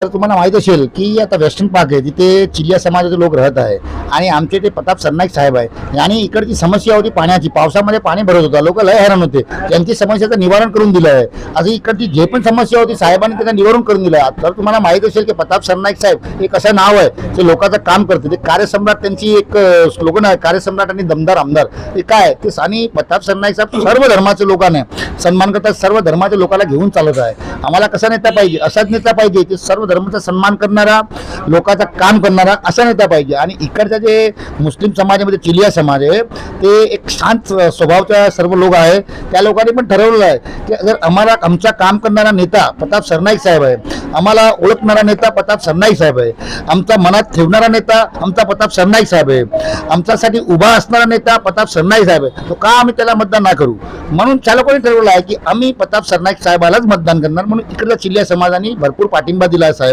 तर तुम्हाला माहित असेल की आता वेस्टर्न पार्क आहे, तिथे चिल्लिया समाजाचे लोक राहत आहे आणि आमचे ते प्रताप सरनाईक साहेब आहे आणि इकडची समस्या होती पाण्याची. पावसामध्ये पाणी भरत होता, लोक लय हैराण होते. त्यांची समस्याचं निवारण करून दिलं आहे. आता इकडची जे पण समस्या होती साहेबांनी त्याचं निवारण करून दिलं आहे. तर तुम्हाला माहित असेल की प्रताप सरनाईक साहेब एक असं नाव आहे ते लोकांचं काम करते. ते कार्यसम्राट त्यांची एक स्लोगन आहे, कार्यसम्राट आणि दमदार आमदार. ते काय ते आणि प्रताप सरनाईक साहेब सर्व धर्माच्या लोकांना सन्मान करतात, सर्व धर्माच्या लोकांना घेऊन चालत आहे. आम्हाला कसा नेता पाहिजे? असाच नेता पाहिजे ते सर्व धर्माचा सन्मान करणारा, लोकांचा काम करणारा असा नेता पाहिजे. आणि इकडच्या जे मुस्लिम समाजामध्ये चिलिया समाज आहे ते एक शांत स्वभावचा सर्व लोक आहे. त्या लोकांनी पण ठरवलेलं आहे की जर आम्हाला आमचा काम करणारा नेता प्रताप सरनाईक साहेब आहे, आम्हाला ओळखणारा नेता प्रताप सरनाईक साहेब आहे, आमचा मनात ठेवणारा नेता आमचा प्रताप सरनाईक साहेब आहे, आमच्यासाठी उभा असणारा नेता प्रताप सरनाईक साहेब आहे, तो का आम्ही त्याला मतदान नाही करू? म्हणून त्या लोकांनी ठरवलं आहे की आम्ही प्रताप सरनाईक साहेबालाच मतदान करणार. म्हणून इकडच्या चिल्लिया समाजाने भरपूर पाठिंबा दिला आहे